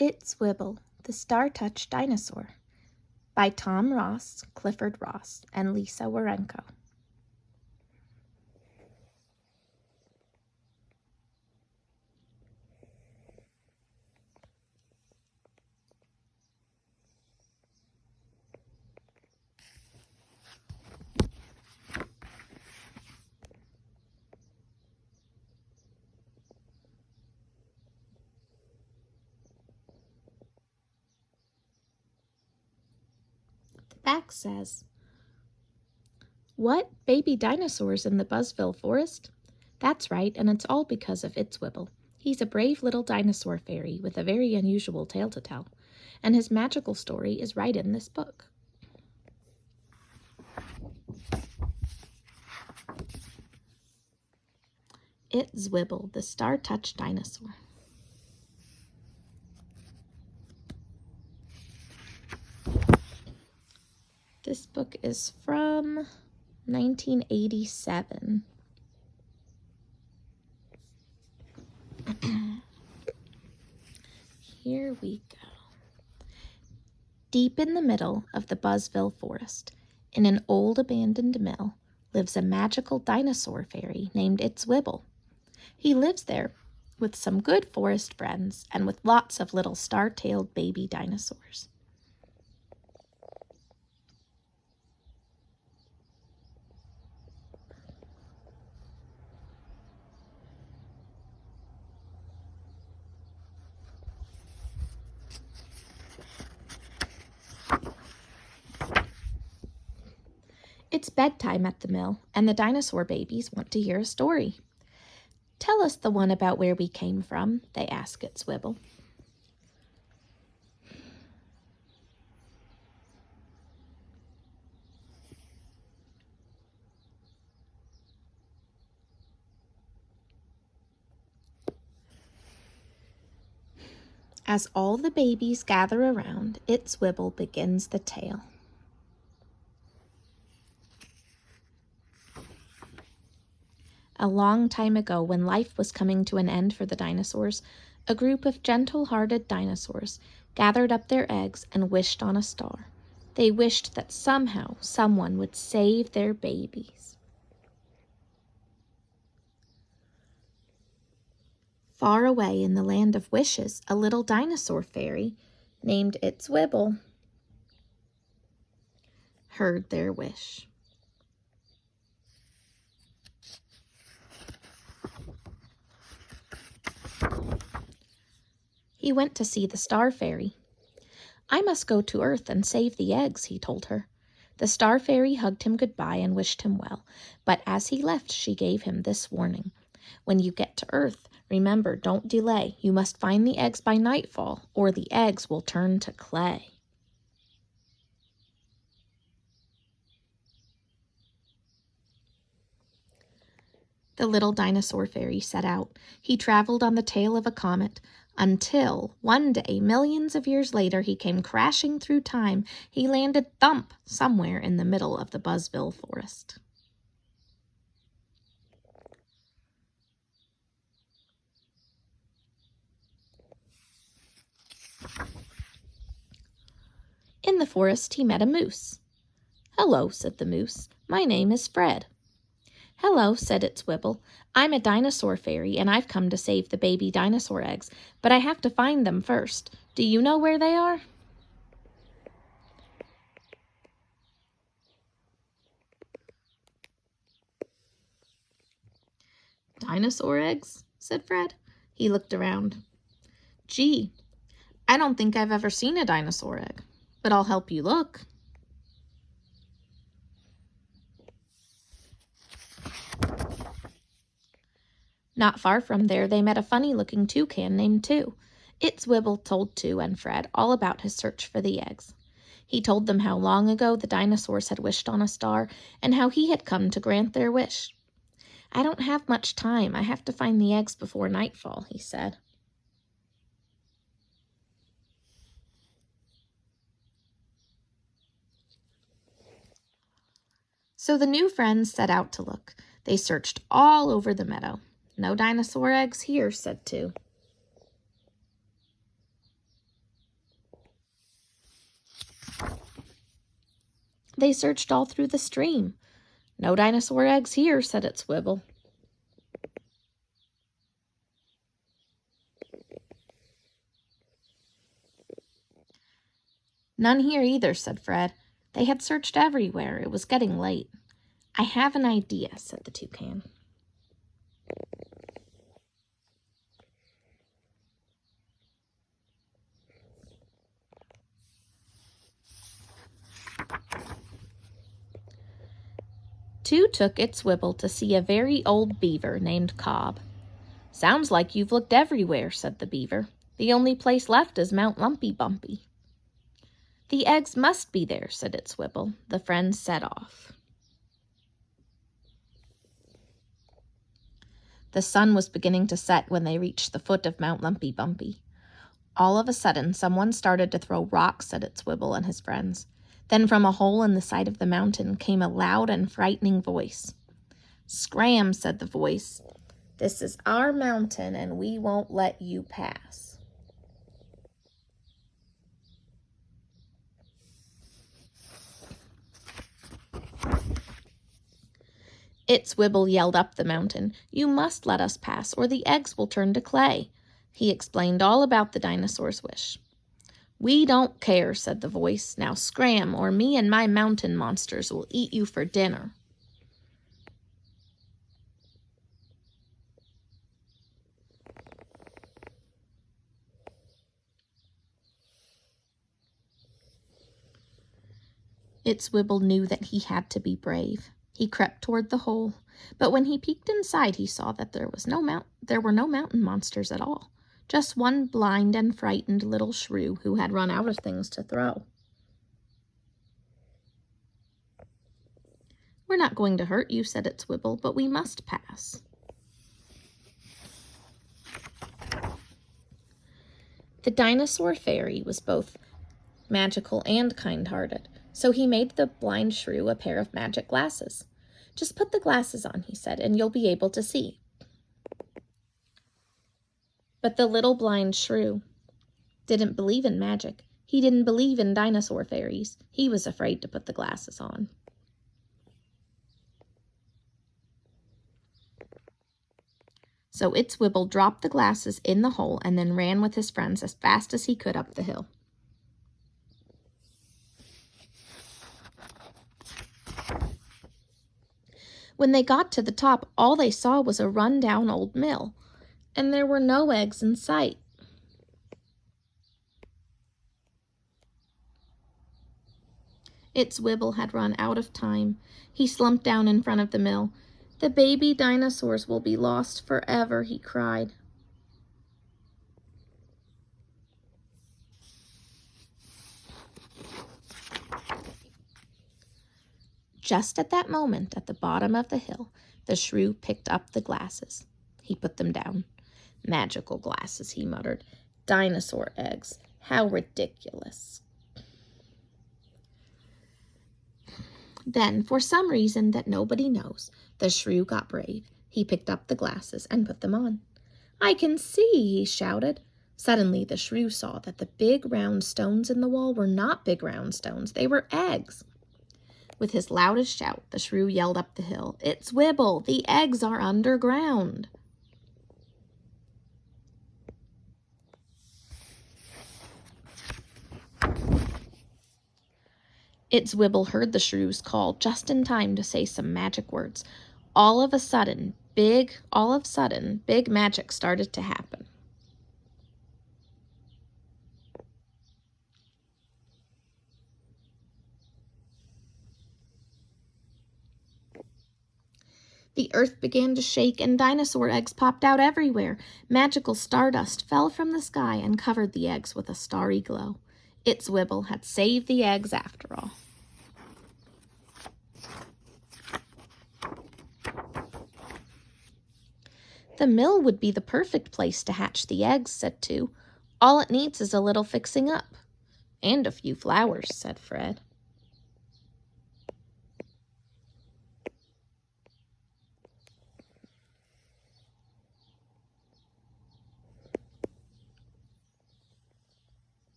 Its Wibble, the Star-Touched Dinosaur, by Tom Ross, Clifford Ross, and Lisa Werenko. The back says, "What, baby dinosaurs in the Buzzville forest? That's right, and it's all because of Its Wibble. He's a brave little dinosaur fairy with a very unusual tale to tell, and his magical story is right in this book." Its Wibble, the Star-Touched Dinosaur. This book is from 1987. Here we go. Deep in the middle of the Buzzville forest, in an old abandoned mill, lives a magical dinosaur fairy named Its Wibble. He lives there with some good forest friends and with lots of little star-tailed baby dinosaurs. It's bedtime at the mill, and the dinosaur babies want to hear a story. "Tell us the one about where we came from," they ask Its Wibble. As all the babies gather around, Its Wibble begins the tale. A long time ago, when life was coming to an end for the dinosaurs, a group of gentle-hearted dinosaurs gathered up their eggs and wished on a star. They wished that somehow someone would save their babies. Far away in the land of wishes, a little dinosaur fairy named Its Wibble heard their wish. He went to see the star fairy. "I must go to Earth and save the eggs," he told her. The star fairy hugged him goodbye and wished him well, but as he left, she gave him this warning. "When you get to Earth, remember, don't delay. You must find the eggs by nightfall, or the eggs will turn to clay." The little dinosaur fairy set out. He traveled on the tail of a comet until, one day, millions of years later, he came crashing through time. He landed thump somewhere in the middle of the Buzzville forest. In the forest, he met a moose. "Hello," said the moose. "My name is Fred." "Hello," said Its Wibble. "I'm a dinosaur fairy, and I've come to save the baby dinosaur eggs, but I have to find them first. Do you know where they are?" "Dinosaur eggs?" said Fred. He looked around. "Gee, I don't think I've ever seen a dinosaur egg, but I'll help you look." Not far from there, they met a funny-looking toucan named Two. Its Wibble told Two and Fred all about his search for the eggs. He told them how long ago the dinosaurs had wished on a star and how he had come to grant their wish. "I don't have much time. I have to find the eggs before nightfall," he said. So the new friends set out to look. They searched all over the meadow. "No dinosaur eggs here," said Two. They searched all through the stream. No dinosaur eggs here, said Its Wibble. None here either, said Fred. They had searched everywhere. It was getting late. I have an idea, said the toucan. Two took Its Wibble to see a very old beaver named Cobb. Sounds like you've looked everywhere, said the beaver. The only place left is Mount Lumpy Bumpy. The eggs must be there, said Its Wibble. The friends set off. The sun was beginning to set when they reached the foot of Mount Lumpy Bumpy. All of a sudden, someone started to throw rocks at Its Wibble and his friends. Then from a hole in the side of the mountain came a loud and frightening voice. Scram, said the voice. This is our mountain, and we won't let you pass. Its Wibble yelled up the mountain, You must let us pass, or the eggs will turn to clay. He explained all about the dinosaur's wish. We don't care, said the voice. Now scram, or me and my mountain monsters will eat you for dinner. Its Wibble knew that he had to be brave. He crept toward the hole, but when he peeked inside, he saw that there were no mountain monsters at all. Just one blind and frightened little shrew who had run out of things to throw. We're not going to hurt you, said Its Wibble, but we must pass. The dinosaur fairy was both magical and kind-hearted, so he made the blind shrew a pair of magic glasses. Just put the glasses on, he said, and you'll be able to see. But the little blind shrew didn't believe in magic. He didn't believe in dinosaur fairies. He was afraid to put the glasses on. So Its Wibble dropped the glasses in the hole and then ran with his friends as fast as he could up the hill. When they got to the top, all they saw was a run-down old mill, and there were no eggs in sight. Its Wibble had run out of time. He slumped down in front of the mill. The baby dinosaurs will be lost forever, he cried. Just at that moment, at the bottom of the hill, the shrew picked up the glasses. He put them down. Magical glasses, he muttered. Dinosaur eggs. How ridiculous. Then, for some reason that nobody knows, the shrew got brave. He picked up the glasses and put them on. I can see, he shouted. Suddenly, the shrew saw that the big round stones in the wall were not big round stones. They were eggs. With his loudest shout, the shrew yelled up the hill, Its Wibble, the eggs are underground. Its Wibble heard the shrew's call just in time to say some magic words. All of a sudden, big magic started to happen. The earth began to shake and dinosaur eggs popped out everywhere. Magical stardust fell from the sky and covered the eggs with a starry glow. Its Wibble had saved the eggs after all. The mill would be the perfect place to hatch the eggs, said two. All it needs is a little fixing up. And a few flowers, said Fred.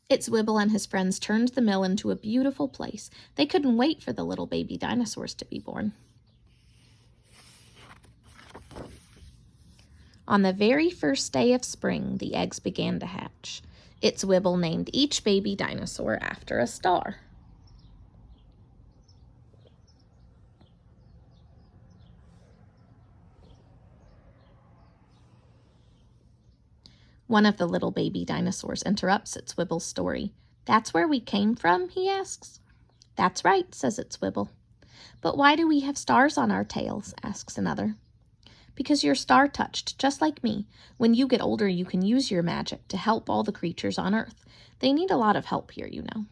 Its Wibble and his friends turned the mill into a beautiful place. They couldn't wait for the little baby dinosaurs to be born. On the very first day of spring, the eggs began to hatch. Its Wibble named each baby dinosaur after a star. One of the little baby dinosaurs interrupts Its Wibble's story. "That's where we came from?" he asks. "That's right," says Its Wibble. "But why do we have stars on our tails?" asks another. "Because you're star-touched, just like me. When you get older, you can use your magic to help all the creatures on Earth. They need a lot of help here, you know."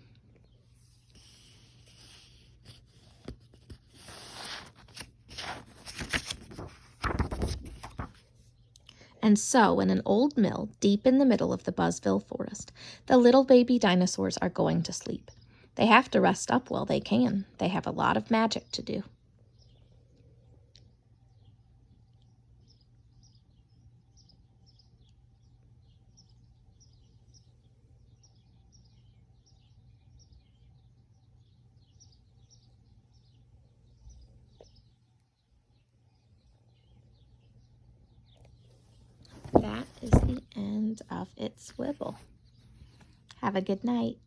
And so, in an old mill deep in the middle of the Buzzville forest, the little baby dinosaurs are going to sleep. They have to rest up while they can. They have a lot of magic to do. That is the end of Its Wibble. Have a good night.